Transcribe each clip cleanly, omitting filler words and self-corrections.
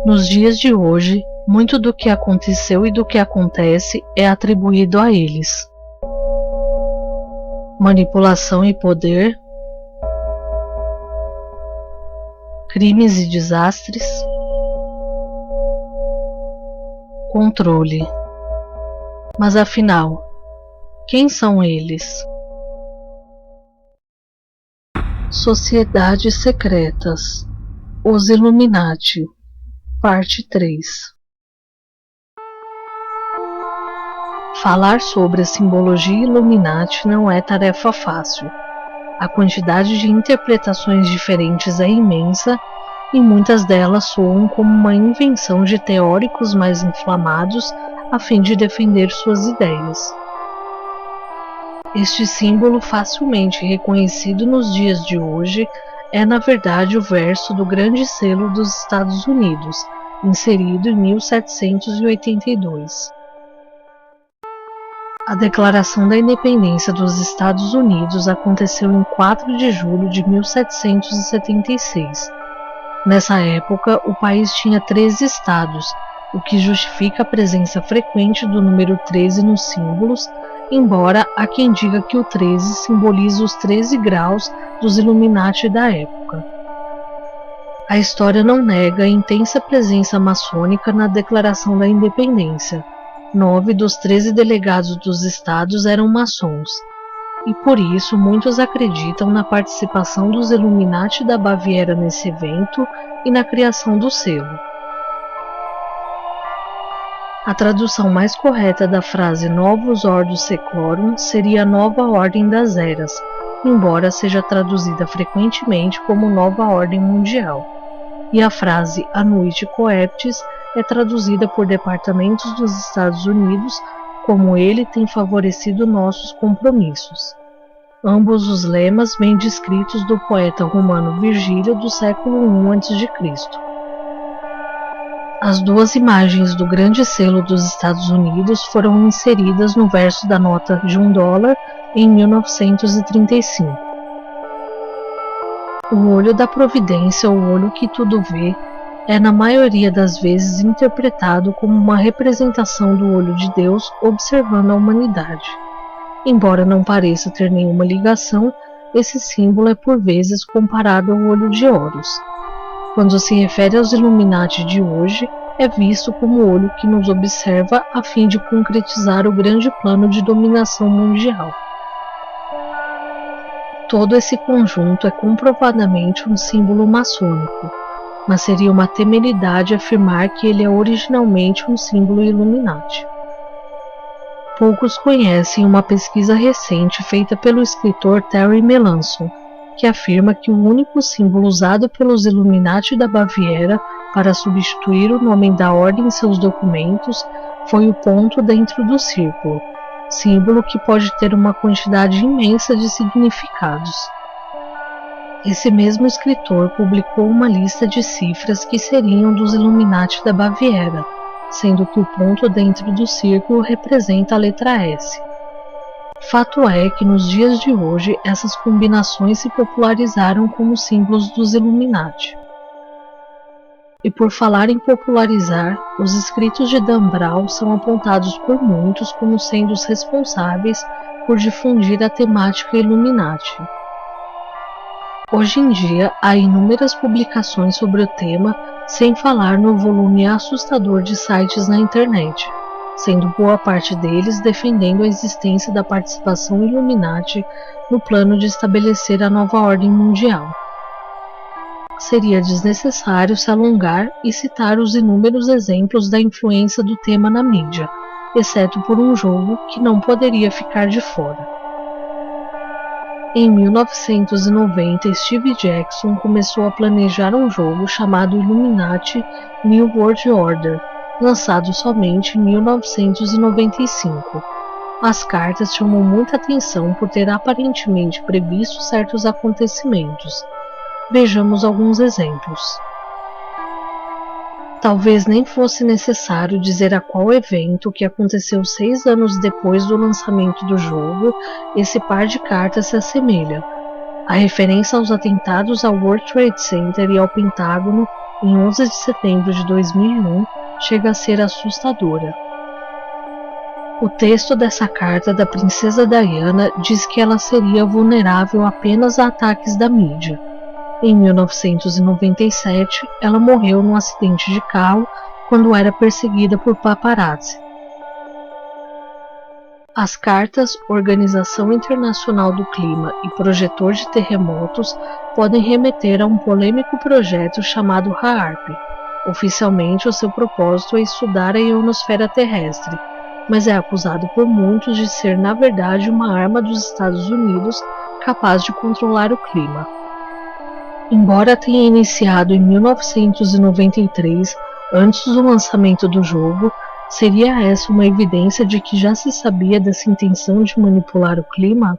Nos dias de hoje, muito do que aconteceu e do que acontece é atribuído a eles. Manipulação e poder, crimes e desastres, controle. Mas afinal, quem são eles? Sociedades secretas, os Illuminati, parte 3. Falar sobre a simbologia Illuminati não é tarefa fácil. A quantidade de interpretações diferentes é imensa e muitas delas soam como uma invenção de teóricos mais inflamados a fim de defender suas ideias. Este símbolo, facilmente reconhecido nos dias de hoje, é na verdade o verso do Grande Selo dos Estados Unidos, inserido em 1782. A Declaração da Independência dos Estados Unidos aconteceu em 4 de julho de 1776. Nessa época, o país tinha 13 estados, o que justifica a presença frequente do número 13 nos símbolos, embora há quem diga que o 13 simboliza os 13 graus dos Illuminati da época. A história não nega a intensa presença maçônica na Declaração da Independência. 9 dos 13 delegados dos estados eram maçons, e por isso muitos acreditam na participação dos Illuminati da Baviera nesse evento e na criação do selo. A tradução mais correta da frase Novus Ordo Seclorum seria Nova Ordem das Eras, embora seja traduzida frequentemente como Nova Ordem Mundial, e a frase Anuit Coeptis é traduzida por departamentos dos Estados Unidos como ele tem favorecido nossos compromissos. Ambos os lemas vêm descritos do poeta romano Virgílio do século I a.C. As duas imagens do Grande Selo dos Estados Unidos foram inseridas no verso da nota de $1 em 1935. O olho da providência, o olho que tudo vê, é na maioria das vezes interpretado como uma representação do olho de Deus observando a humanidade. Embora não pareça ter nenhuma ligação, esse símbolo é por vezes comparado ao olho de Horus. Quando se refere aos Illuminati de hoje, é visto como o olho que nos observa a fim de concretizar o grande plano de dominação mundial. Todo esse conjunto é comprovadamente um símbolo maçônico, mas seria uma temeridade afirmar que ele é originalmente um símbolo Illuminati. Poucos conhecem uma pesquisa recente feita pelo escritor Terry Melanson, que afirma que o único símbolo usado pelos Illuminati da Baviera para substituir o nome da ordem em seus documentos foi o ponto dentro do círculo, símbolo que pode ter uma quantidade imensa de significados. Esse mesmo escritor publicou uma lista de cifras que seriam dos Illuminati da Baviera, sendo que o ponto dentro do círculo representa a letra S. Fato é que nos dias de hoje essas combinações se popularizaram como símbolos dos Illuminati. E por falar em popularizar, os escritos de Dan Brown são apontados por muitos como sendo os responsáveis por difundir a temática Illuminati. Hoje em dia, há inúmeras publicações sobre o tema, sem falar no volume assustador de sites na internet, sendo boa parte deles defendendo a existência da participação Illuminati no plano de estabelecer a nova ordem mundial. Seria desnecessário se alongar e citar os inúmeros exemplos da influência do tema na mídia, exceto por um jogo que não poderia ficar de fora. Em 1990, Steve Jackson começou a planejar um jogo chamado Illuminati New World Order, lançado somente em 1995. As cartas chamam muita atenção por ter aparentemente previsto certos acontecimentos. Vejamos alguns exemplos. Talvez nem fosse necessário dizer a qual evento que aconteceu 6 anos depois do lançamento do jogo, esse par de cartas se assemelha. A referência aos atentados ao World Trade Center e ao Pentágono em 11 de setembro de 2001, chega a ser assustadora. O texto dessa carta da princesa Diana diz que ela seria vulnerável apenas a ataques da mídia. Em 1997, ela morreu num acidente de carro quando era perseguida por paparazzi. As cartas Organização Internacional do Clima e Projetor de Terremotos podem remeter a um polêmico projeto chamado HAARP. Oficialmente, o seu propósito é estudar a ionosfera terrestre, mas é acusado por muitos de ser, na verdade, uma arma dos Estados Unidos capaz de controlar o clima. Embora tenha iniciado em 1993, antes do lançamento do jogo, seria essa uma evidência de que já se sabia dessa intenção de manipular o clima?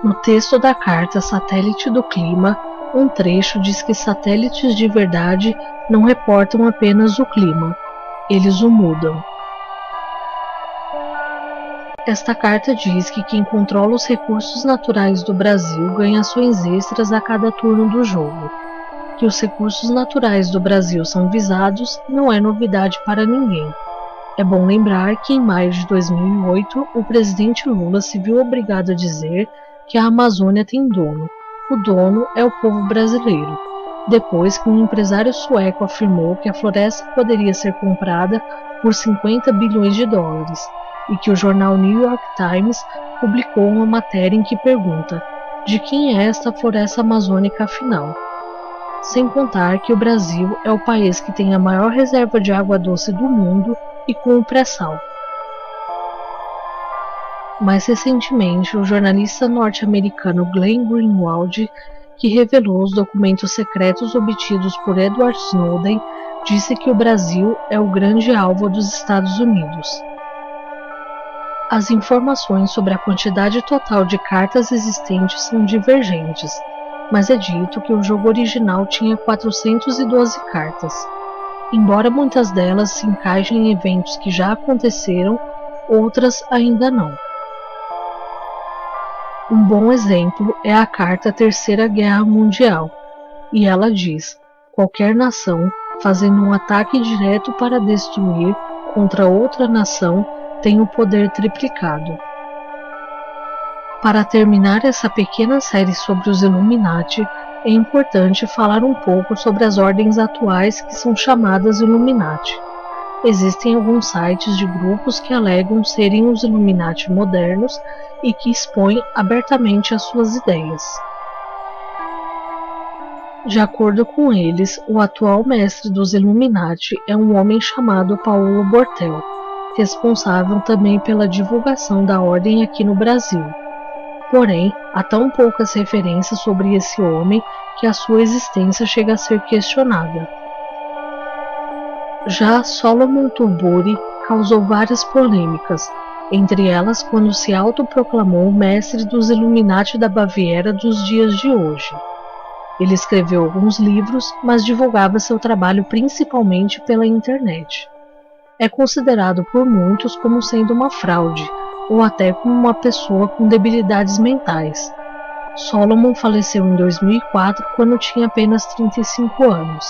No texto da carta Satélite do Clima, um trecho diz que satélites de verdade não reportam apenas o clima, eles o mudam. Esta carta diz que quem controla os recursos naturais do Brasil ganha ações extras a cada turno do jogo. Que os recursos naturais do Brasil são visados não é novidade para ninguém. É bom lembrar que em maio de 2008 o presidente Lula se viu obrigado a dizer que a Amazônia tem dono. O dono é o povo brasileiro, depois que um empresário sueco afirmou que a floresta poderia ser comprada por 50 bilhões de dólares e que o jornal New York Times publicou uma matéria em que pergunta: de quem é esta floresta amazônica afinal? Sem contar que o Brasil é o país que tem a maior reserva de água doce do mundo e com o pré-sal. Mais recentemente, o jornalista norte-americano Glenn Greenwald, que revelou os documentos secretos obtidos por Edward Snowden, disse que o Brasil é o grande alvo dos Estados Unidos. As informações sobre a quantidade total de cartas existentes são divergentes, mas é dito que o jogo original tinha 412 cartas. Embora muitas delas se encaixem em eventos que já aconteceram, outras ainda não. Um bom exemplo é a carta Terceira Guerra Mundial, e ela diz: qualquer nação fazendo um ataque direto para destruir contra outra nação tem o poder triplicado. Para terminar essa pequena série sobre os Illuminati, é importante falar um pouco sobre as ordens atuais que são chamadas Illuminati. Existem alguns sites de grupos que alegam serem os Illuminati modernos e que expõem abertamente as suas ideias. De acordo com eles, o atual mestre dos Illuminati é um homem chamado Paulo Bortel, responsável também pela divulgação da ordem aqui no Brasil. Porém, há tão poucas referências sobre esse homem que a sua existência chega a ser questionada. Já Solomon Turburi causou várias polêmicas, entre elas quando se autoproclamou mestre dos Illuminati da Baviera dos dias de hoje. Ele escreveu alguns livros, mas divulgava seu trabalho principalmente pela internet. É considerado por muitos como sendo uma fraude, ou até como uma pessoa com debilidades mentais. Solomon faleceu em 2004 quando tinha apenas 35 anos.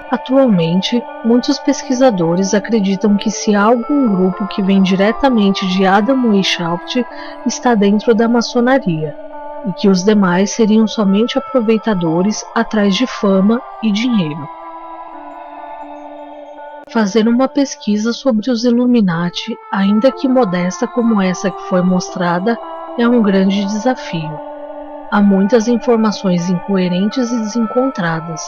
Atualmente, muitos pesquisadores acreditam que se há algum grupo que vem diretamente de Adam Weishaupt está dentro da maçonaria, e que os demais seriam somente aproveitadores atrás de fama e dinheiro. Fazer uma pesquisa sobre os Illuminati, ainda que modesta como essa que foi mostrada, é um grande desafio. Há muitas informações incoerentes e desencontradas.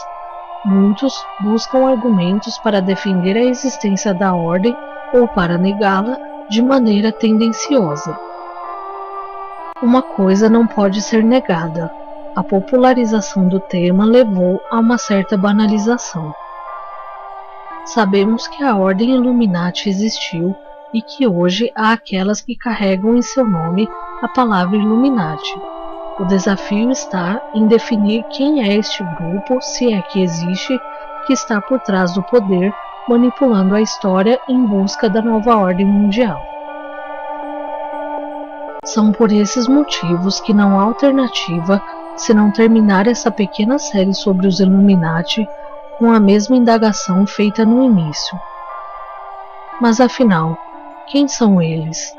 Muitos buscam argumentos para defender a existência da ordem ou para negá-la de maneira tendenciosa. Uma coisa não pode ser negada: a popularização do tema levou a uma certa banalização. Sabemos que a Ordem Illuminati existiu e que hoje há aquelas que carregam em seu nome a palavra Illuminati. O desafio está em definir quem é este grupo, se é que existe, que está por trás do poder, manipulando a história em busca da nova ordem mundial. São por esses motivos que não há alternativa se não terminar essa pequena série sobre os Illuminati com a mesma indagação feita no início. Mas afinal, quem são eles?